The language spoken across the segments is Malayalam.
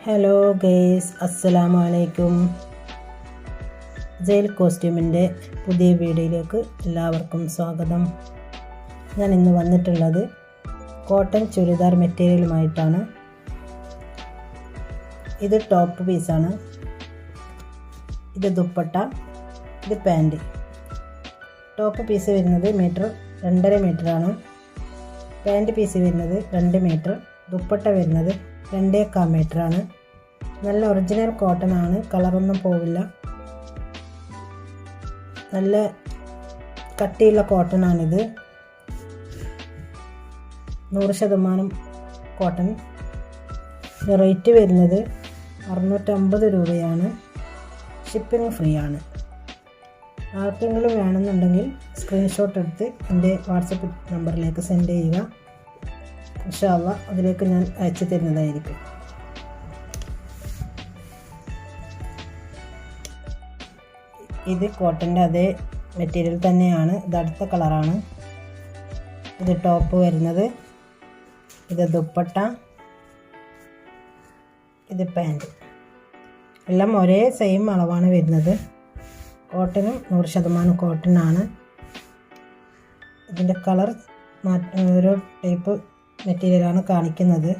ഹലോ ഗൈസ്, അസ്സലാമു അലൈക്കും. ജയിൽ കോസ്റ്റ്യൂമിൻ്റെ പുതിയ വീഡിയോയിലേക്ക് എല്ലാവർക്കും സ്വാഗതം. ഞാൻ ഇന്ന് വന്നിട്ടുള്ളത് കോട്ടൺ ചുരിദാർ മെറ്റീരിയലുമായിട്ടാണ്. ഇത് ടോപ്പ് പീസാണ്, ഇത് ദുപ്പട്ട, ഇത് പാൻറ്. ടോപ്പ് പീസ് വരുന്നത് 2.5 മീറ്ററാണ്. പാൻറ് പീസ് വരുന്നത് 2 മീറ്റർ. ദുപ്പട്ട വരുന്നത് 2.25 മീറ്ററാണ്. നല്ല ഒറിജിനൽ കോട്ടൺ ആണ്, കളറൊന്നും പോവില്ല. നല്ല കട്ടിയുള്ള കോട്ടൺ ആണിത്. 100% കോട്ടൺ. റേറ്റ് വരുന്നത് 650 രൂപയാണ്. ഷിപ്പിംഗ് ഫ്രീ ആണ്. ആർക്കെങ്കിലും വേണമെന്നുണ്ടെങ്കിൽ സ്ക്രീൻഷോട്ട് എടുത്ത് എൻ്റെ വാട്സപ്പ് നമ്പറിലേക്ക് സെൻഡ് ചെയ്യുക. ഇൻഷാ അല്ലാഹ് അതിലേക്ക് ഞാൻ അയച്ചു തരുന്നതായിരിക്കും. ഇത് കോട്ടൻ്റെ അതേ മെറ്റീരിയൽ തന്നെയാണ്. ഇത് അടുത്ത കളറാണ്. ഇത് ടോപ്പ് വരുന്നത്, ഇത് ദുപ്പട്ട, ഇത് പാൻറ്. എല്ലാം ഒരേ സെയിം അളവാണ് വരുന്നത്. കോട്ടനും 100% കോട്ടൺ ആണ്. ഇതിൻ്റെ കളർ ഓരോ ടൈപ്പ് മെറ്റീരിയലാണ് കാണിക്കുന്നത്.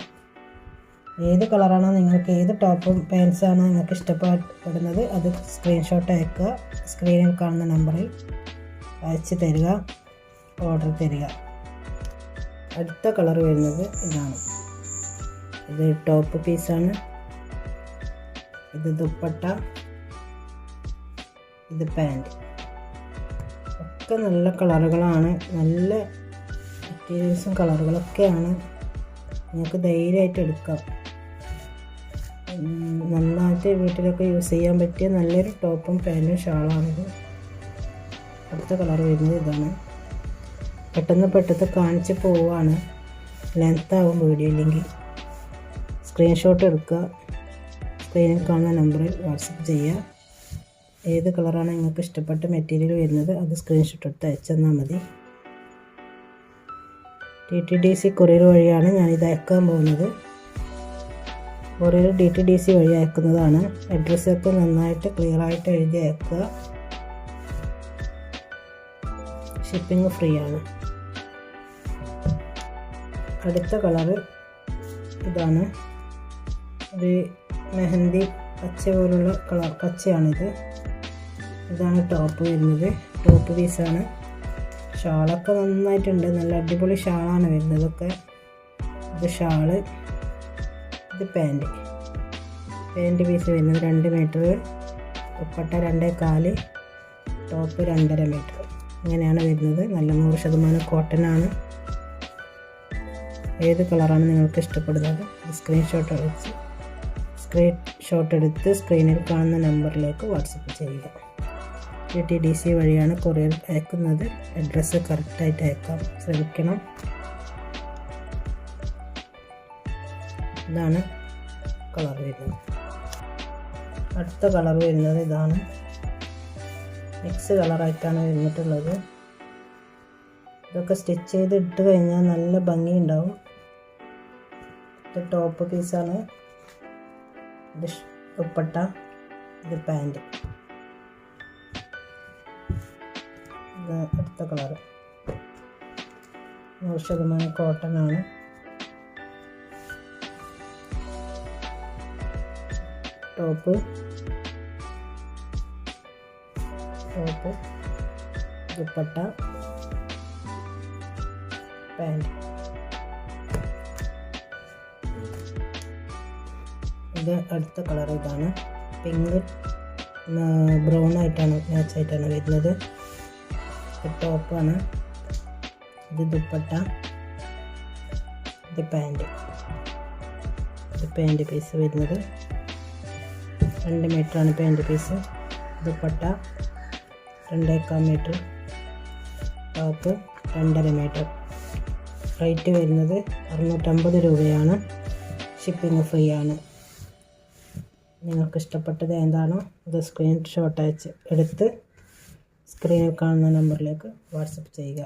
ഏത് കളറാണോ നിങ്ങൾക്ക്, ഏത് ടോപ്പും പാൻസാണോ നിങ്ങൾക്ക് ഇഷ്ടപ്പെടുന്നത് അത് സ്ക്രീൻഷോട്ട് അയക്കുക. സ്ക്രീനിൽ കാണുന്ന നമ്പറിൽ അയച്ചു തരിക, ഓർഡർ തരിക. അടുത്ത കളർ വരുന്നത് ഇതാണ്. ഇത് ടോപ്പ് പീസാണ്, ഇത് ദുപ്പട്ട, ഇത് പാൻറ്. ഒക്കെ നല്ല കളറുകളാണ്, നല്ല മെറ്റീരിയൽസും കളറുകളൊക്കെയാണ്. നിങ്ങൾക്ക് ധൈര്യമായിട്ട് എടുക്കാം. നന്നായിട്ട് വീട്ടിലൊക്കെ യൂസ് ചെയ്യാൻ പറ്റിയ നല്ലൊരു ടോപ്പും പാൻറ്റും ഷാളാണിത്. അടുത്ത കളർ വരുന്നത് ഇതാണ്. പെട്ടെന്ന് കാണിച്ച് പോവാണ്, ലെങ്ത്താവും വീഡിയോ ഇല്ലെങ്കിൽ. സ്ക്രീൻഷോട്ട് എടുക്കുക, സ്ക്രീനിൽ കാണുന്ന നമ്പറിൽ വാട്സപ്പ് ചെയ്യുക. ഏത് കളറാണ് നിങ്ങൾക്ക് ഇഷ്ടപ്പെട്ട മെറ്റീരിയൽ വരുന്നത് അത് സ്ക്രീൻഷോട്ട് എടുത്ത് അയച്ചു തന്നാൽ മതി. DTDC കൊറിയർ വഴിയാണ് ഞാനിത് അയക്കാൻ പോകുന്നത്. കൊറിയർ DTDC വഴി അയക്കുന്നതാണ്. അഡ്രസ്സൊക്കെ നന്നായിട്ട് ക്ലിയറായിട്ട് എഴുതി അയക്കുക. ഷിപ്പിംഗ് ഫ്രീ ആണ്. അടുത്ത കളറ് ഇതാണ്. ഒരു മെഹന്തി പച്ച പോലുള്ള കളർ, പച്ചയാണിത്. ഇതാണ് ടോപ്പ് വരുന്നത്. ടോപ്പ് പീസാണ്. ഷാളൊക്കെ നന്നായിട്ടുണ്ട്, നല്ല അടിപൊളി ഷാളാണ് വരുന്നതൊക്കെ. ഇത് ഷാള്, ഇത് പാൻറ്. പാൻറ് പീസ് വരുന്നത് 2 മീറ്റർ, ദുപ്പട്ട 2.25, ടോപ്പ് 2.5 മീറ്റർ. ഇങ്ങനെയാണ് വരുന്നത്. നല്ല 100% കോട്ടൺ ആണ്. ഏത് കളറാണ് നിങ്ങൾക്ക് ഇഷ്ടപ്പെടുന്നത് സ്ക്രീൻഷോട്ട് എടുത്ത് സ്ക്രീനിൽ കാണുന്ന നമ്പറിലേക്ക് വാട്സപ്പ് ചെയ്യുക. DTDC വഴിയാണ് കൊറിയർ അയക്കുന്നത്. അഡ്രസ്സ് കറക്റ്റായിട്ട് അയക്കാൻ ശ്രമിക്കണം. ഇതാണ് കളർ വരുന്നത്. അടുത്ത കളർ വരുന്നത് ഇതാണ്. മിക്സ് കളറായിട്ടാണ് വന്നിട്ടുള്ളത്. ഇതൊക്കെ സ്റ്റിച്ച് ചെയ്ത് ഇട്ട് കഴിഞ്ഞാൽ നല്ല ഭംഗി ഉണ്ടാവും. ഇത് ടോപ്പ് പീസാണ്, ഇത് ദുപ്പട്ട, ഇത് പാൻറ്. അടുത്ത കളർ 100% കോട്ടൺ ആണ്. Top, dupatta, pant. ഇത് അടുത്ത കളർ ഇതാണ്. പിങ്ക് ബ്രൗൺ ആയിട്ടാണ്, മാച്ചായിട്ടാണ് വരുന്നത്. ടോപ്പാണ്, ഇത് ദുപ്പട്ട, ഇത് പാൻറ്. ഇത് പാൻറ് പീസ് വരുന്നത് 2 മീറ്ററാണ് pant piece. Dupatta 2.25 metre, top 2.5 metre. Rate വരുന്നത് 650 രൂപയാണ്. ഷിപ്പിംഗ് ഫ്രീ ആണ്. നിങ്ങൾക്ക് ഇഷ്ടപ്പെട്ടത് എന്താണോ അത് സ്ക്രീൻഷോട്ട് എടുത്ത് സ്ക്രീനിൽ കാണുന്ന നമ്പറിലേക്ക് വാട്സപ്പ് ചെയ്യുക.